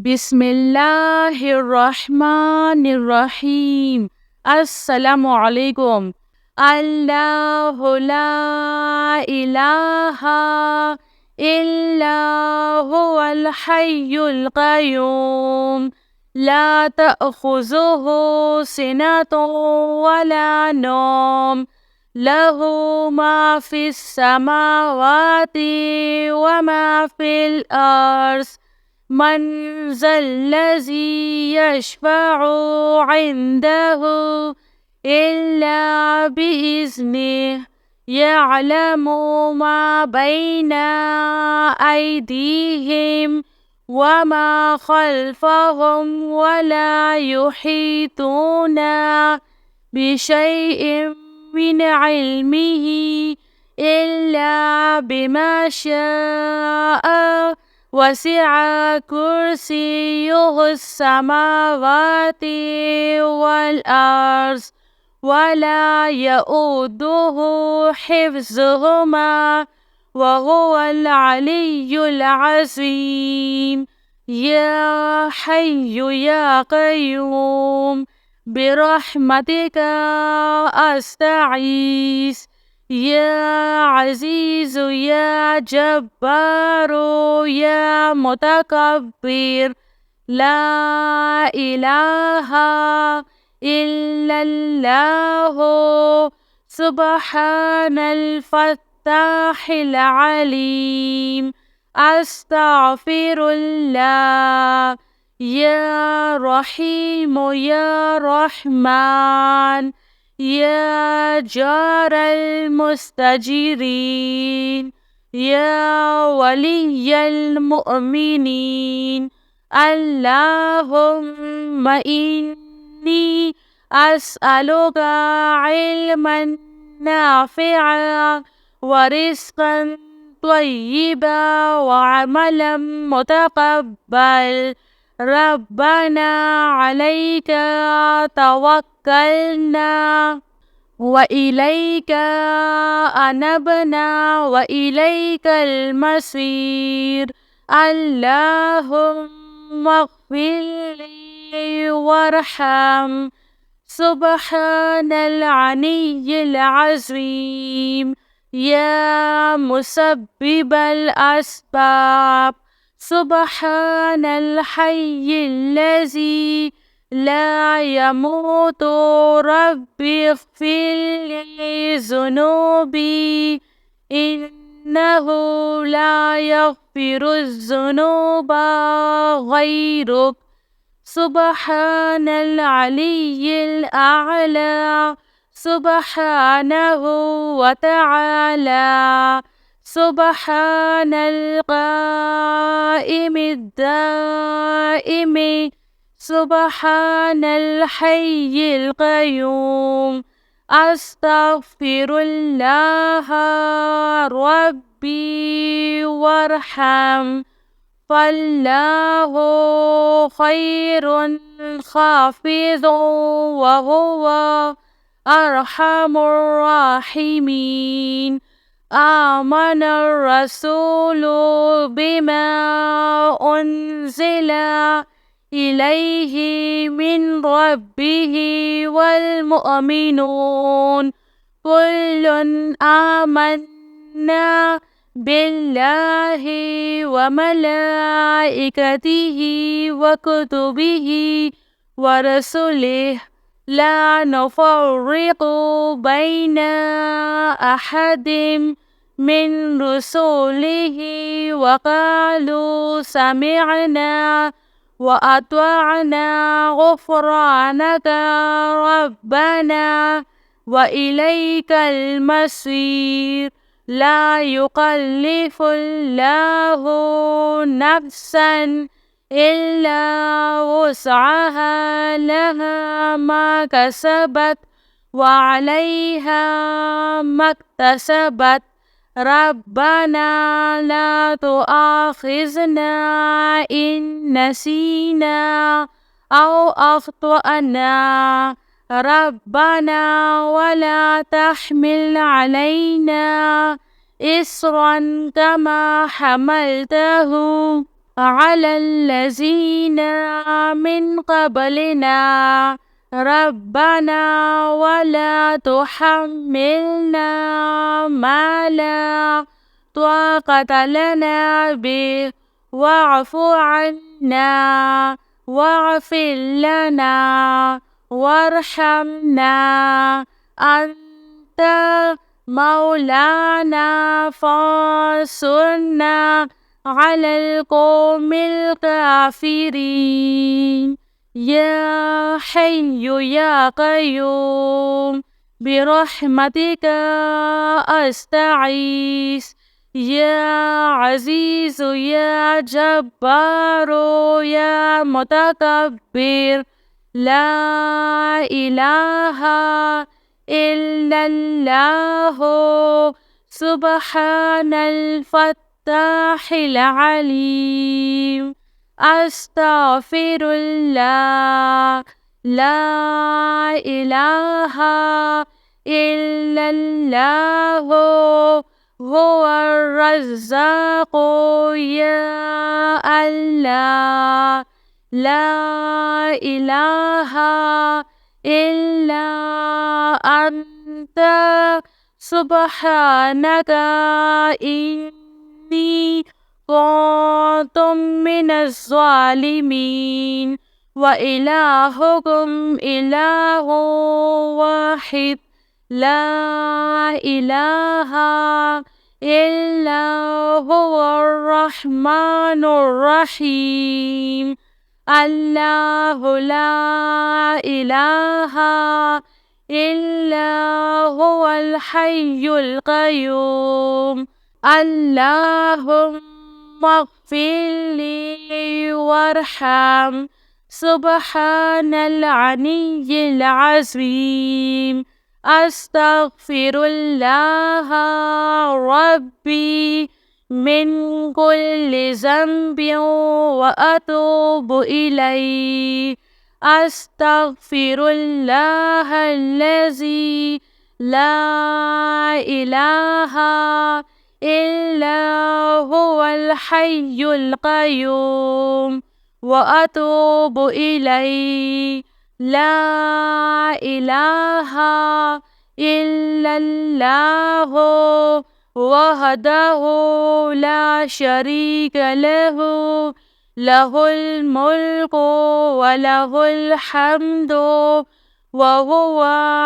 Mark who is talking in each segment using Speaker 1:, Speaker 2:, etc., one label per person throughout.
Speaker 1: Bismillahirrahmanirrahim. Assalamualaikum. Allahu la ilaha illa huwal hayyul qayyum. La ta'khuzuhu sinatun wa la nawm. Lahu ma fis samawati wa ma fil ardh. من ذا الذي يشفع عنده إلا بإذنه يعلم ما بين أيديهم وما خلفهم ولا يحيطون بشيء من علمه إلا بما شاء وسع كرسيه السماوات والأرض ولا يؤوده حفظهما وهو العلي العظيم. يا حي يا قيوم برحمتك أستعيذ. يا عزيز يا جبار يا متكبر لا إله إلا الله سبحان الفتاح العليم. أستغفر الله. يا رحيم يا رحمن يا جار المستجيرين يا ولي المؤمنين. اللهم إني أسألك علما نافعا ورزقا طيبا وعملا متقبل. ربنا عليك توكلنا وإليك أنبنا وإليك المصير. اللهم اغفر لي وارحم. سبحان العلي العظيم. يا مسبب الأسباب سبحان الحي الذي لا يموت. ربي اغفر لي ذنوبي إنه لا يغفر الذنوب غيرك. سبحان العلي الأعلى سبحانه وتعالى. سبحان القائم الدائم سبحان الحي القيوم. أستغفر الله ربي وارحم. فالله خير خافض وهو أرحم الراحمين. آمن الرسول بما أنزل إليه من ربه والمؤمنون كل آمنا بالله وملائكته وكتبه ورسله لا نفرق بين أحد من رسله وقالوا سمعنا وأطعنا غفرانك ربنا وإليك المصير. لا يكلف الله نفسا إلا وسعها لها ما كسبت وعليها ما اكتسبت. ربنا لا تؤاخذنا إن نسينا أو أخطأنا. ربنا ولا تحمل علينا إصرا كما حملته على الذين من قبلنا ربنا ولا تحملنا ما لا طاقة لنا به واعف عنا واغفر لنا وارحمنا أنت مولانا فانصرنا على القوم الكافرين يا حي يا قيوم برحمتك أستغيث يا عزيز يا جبار يا متكبر لا إله إلا الله سبحان الفتاح العليم أستغفر الله لا إله إلا الله هو الرزاق يا الله لا إله إلا أنت سبحانك إني كنت من الظالمين وإلهكم إله واحد لا إله إلا هو الرحمن الرحيم الله لا إله إلا هو الحي القيوم اللهم اغفر لي وارحم سبحان العلي العظيم أستغفر الله ربي من كل ذنب وأتوب إليه أستغفر الله الذي لا إله إلا هو الحي القيوم وأتوب إليه لا إله إلا الله وحده لا شريك له له الملك وله الحمد وهو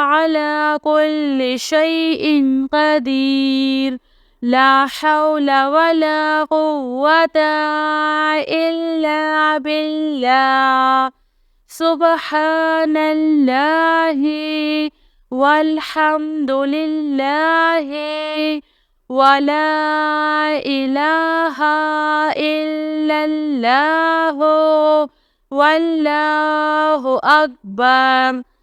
Speaker 1: على كل شيء قدير لا حول ولا قوة إلا بالله سبحان الله والحمد لله ولا إله إلا الله والله أكبر